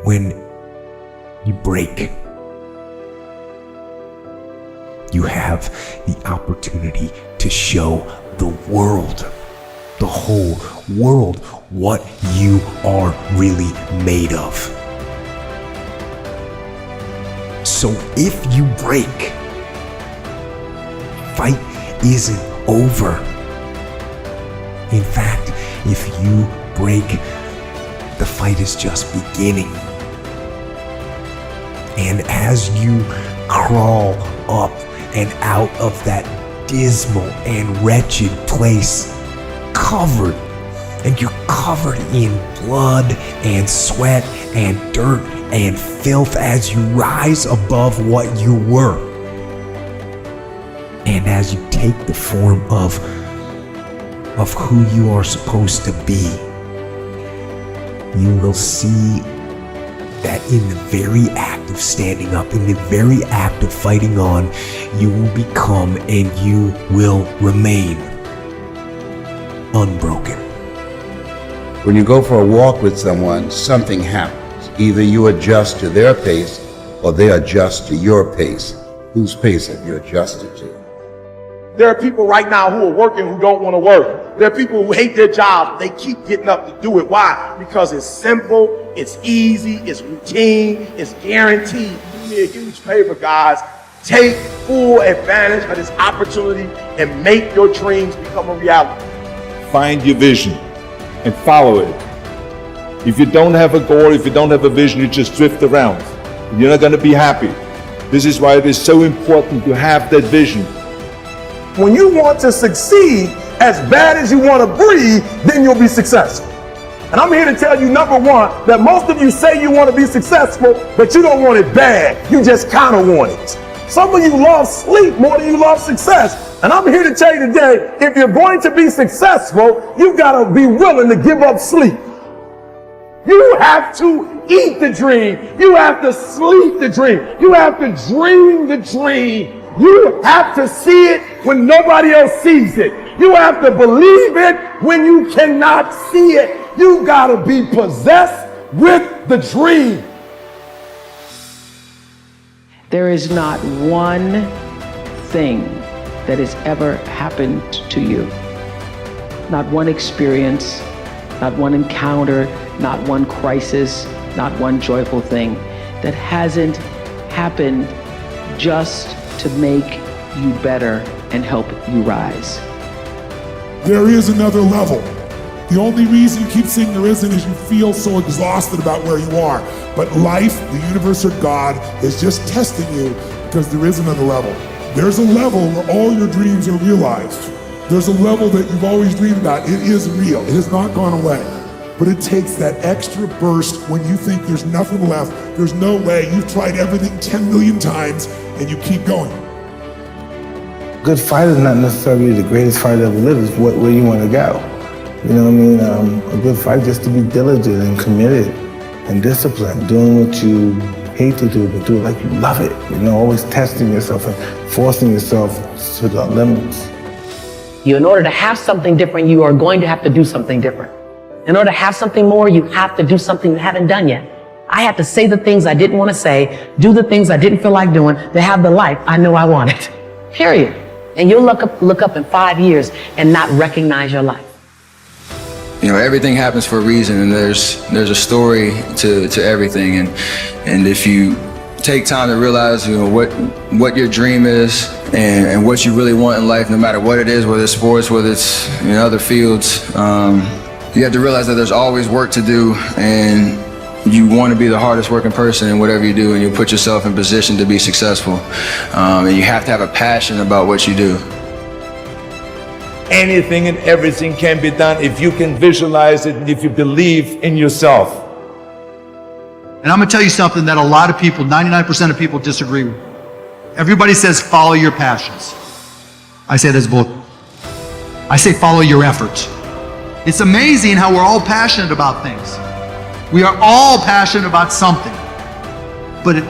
when you break, you have the opportunity to show the world, the whole world, what you are really made of. So if you break, fight isn't over. In fact, if you break, the fight is just beginning. And as you crawl up and out of that dismal and wretched place, you're covered in blood and sweat and dirt and filth as you rise above what you were. And as you take the form of who you are supposed to be, you will see that in the very act of standing up, in the very act of fighting on, you will become and you will remain unbroken. When you go for a walk with someone, something happens. Either you adjust to their pace or they adjust to your pace. Whose pace have you adjusted to? There are people right now who are working who don't want to work. There are people who hate their job. They keep getting up to do it. Why? Because it's simple, it's easy, it's routine, it's guaranteed. Do me a huge favor, guys. Take full advantage of this opportunity and make your dreams become a reality. Find your vision and follow it. If you don't have a goal, if you don't have a vision, you just drift around. You're not going to be happy. This is why it is so important to have that vision. When you want to succeed as bad as you want to breathe, then you'll be successful. And I'm here to tell you, number one, that most of you say you want to be successful, but you don't want it bad. You just kind of want it. Some of you love sleep more than you love success. And I'm here to tell you today, if you're going to be successful, you've got to be willing to give up sleep. You have to eat the dream. You have to sleep the dream. You have to dream the dream. You have to see it when nobody else sees it. You have to believe it when you cannot see it. You got to be possessed with the dream. There is not one thing that has ever happened to you. Not one experience, not one encounter, not one crisis, not one joyful thing that hasn't happened just to make you better and help you rise. There is another level. The only reason you keep saying there isn't is you feel so exhausted about where you are. But life, the universe, or God is just testing you because there is another level. There's a level where all your dreams are realized. There's a level that you've always dreamed about. It is real. It has not gone away. But it takes that extra burst when you think there's nothing left. There's no way. You've tried everything 10 million times and you keep going. Good fight is not necessarily the greatest fight ever lived. It's where you want to go. You know what I mean? A good fight is just to be diligent and committed and disciplined, doing what you hate to do, but do it like you love it. You know, always testing yourself and forcing yourself to the limits. In order to have something different, you are going to have to do something different. In order to have something more, you have to do something you haven't done yet. I had to say the things I didn't want to say, do the things I didn't feel like doing to have the life I know I wanted. Period. And you'll look up in 5 years and not recognize your life. You know, everything happens for a reason, and there's a story to everything. And if you take time to realize, you know, what your dream is and what you really want in life, no matter what it is, whether it's sports, whether it's in other fields, you have to realize that there's always work to do, and you want to be the hardest working person in whatever you do, and you put yourself in position to be successful. And you have to have a passion about what you do. Anything and everything can be done if you can visualize it and if you believe in yourself. And I'm going to tell you something that a lot of people, 99% of people disagree with. Everybody says follow your passions. I say that's bull. I say follow your efforts. It's amazing how we're all passionate about things. We are all passionate about something. But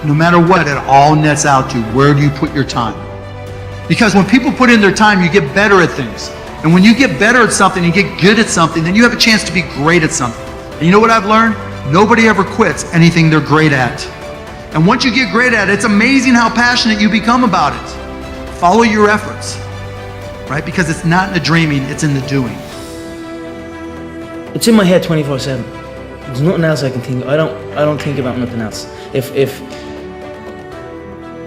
no matter what, it all nets out to where do you put your time? Because when people put in their time, you get better at things. And when you get better at something, you get good at something, then you have a chance to be great at something. And you know what I've learned? Nobody ever quits anything they're great at. And once you get great at it, it's amazing how passionate you become about it. Follow your efforts, right? Because it's not in the dreaming, it's in the doing. It's in my head 24/7. There's nothing else I can think of. I don't think about nothing else. And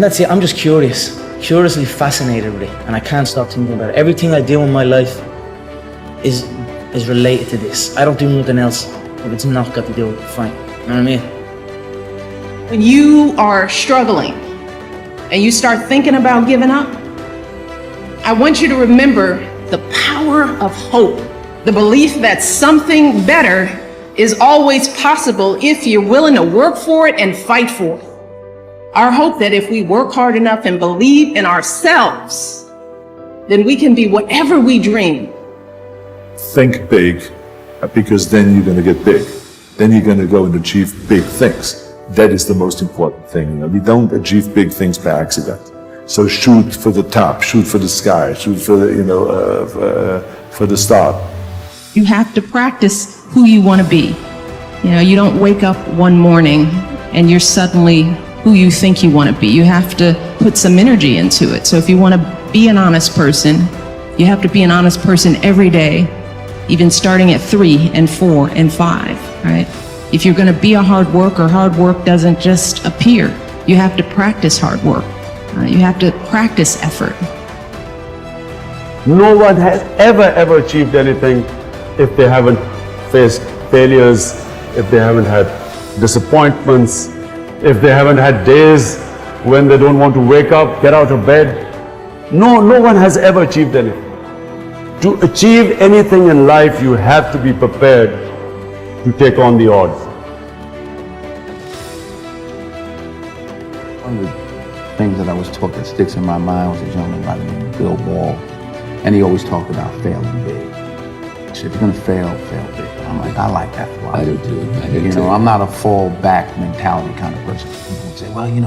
that's it, I'm just curiously fascinated with it, and I can't stop thinking about it. Everything I do in my life is related to this. I don't do nothing else if it's not got to do with it. Fine. You know what I mean? When you are struggling and you start thinking about giving up, I want you to remember the power of hope, the belief that something better is always possible if you're willing to work for it and fight for it. Our hope that if we work hard enough and believe in ourselves, then we can be whatever we dream. Think big, because then you're going to get big. Then you're going to go and achieve big things. That is the most important thing. We don't achieve big things by accident. So shoot for the top, shoot for the sky, shoot for the, for the start. You have to practice who you want to be. You don't wake up one morning and you're suddenly who you think you want to be. You have to put some energy into it. So if you want to be an honest person, you have to be an honest person every day, even starting at 3 and 4 and 5, right? If you're going to be a hard worker, hard work doesn't just appear. You have to practice hard work. You have to practice effort. No one has ever achieved anything if they haven't faced failures, if they haven't had disappointments, if they haven't had days when they don't want to wake up, get out of bed. No one has ever achieved anything. To achieve anything in life, you have to be prepared to take on the odds. One of the things that I was taught that sticks in my mind was a gentleman by the name of Bill Ball, and he always talked about failing big. He said, if you're going to fail, fail big. I'm like, I like that philosophy. I do too. I'm not a fall back mentality kind of person. People would say, well, you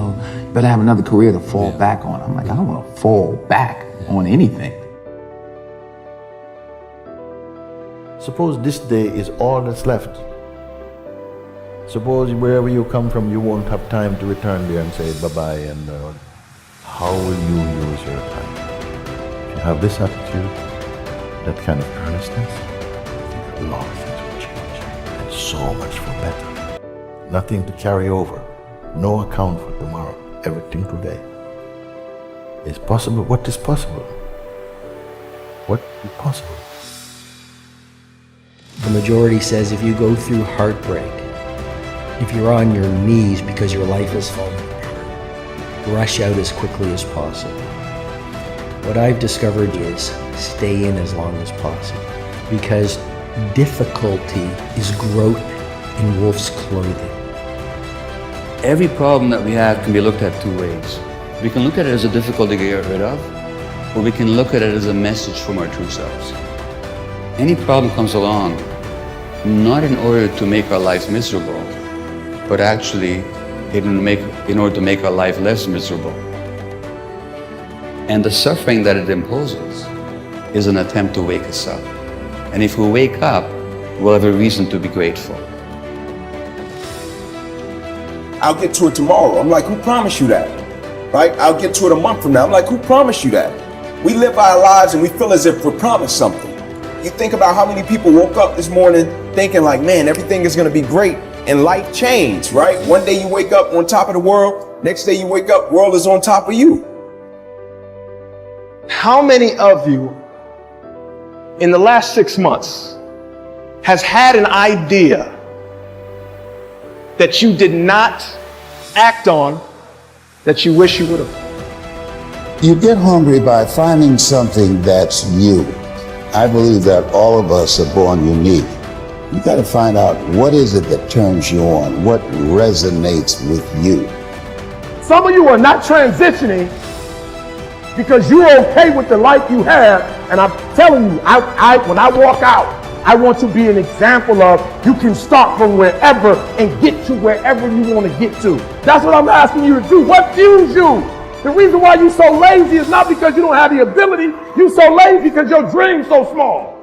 better have another career to fall back on. I'm like, I don't want to fall back on anything. Suppose this day is all that's left. Suppose wherever you come from, you won't have time to return there and say bye-bye, and how will you use your time? If you have this attitude, that kind of earnestness, I think a lot of things will change, and so much for better. Nothing to carry over, no account for tomorrow, everything today is possible. What is possible? What is possible? The majority says if you go through heartbreak, if you're on your knees because your life is falling apart, rush out as quickly as possible. What I've discovered is stay in as long as possible, because difficulty is growth in wolf's clothing. Every problem that we have can be looked at two ways. We can look at it as a difficulty to get rid of, or we can look at it as a message from our true selves. Any problem comes along not in order to make our life miserable, but actually in order to make our life less miserable. And the suffering that it imposes is an attempt to wake us up. And if we wake up, we'll have a reason to be grateful. I'll get to it tomorrow. I'm like, who promised you that? Right? I'll get to it a month from now. I'm like, who promised you that? We live our lives and we feel as if we're promised something. You think about how many people woke up this morning thinking like, man, everything is going to be great, and life changed, right? One day you wake up on top of the world, next day you wake up, world is on top of you. How many of you in the last 6 months has had an idea that you did not act on that you wish you would have? You get hungry by finding something that's you. I believe that all of us are born unique. You got to find out what is it that turns you on, what resonates with you. Some of you are not transitioning because you're okay with the life you have, and I'm telling you, when I walk out, I want to be an example of you can start from wherever and get to wherever you want to get to. That's what I'm asking you to do. What fuels you? The reason why you're so lazy is not because you don't have the ability. You're so lazy because your dream's so small.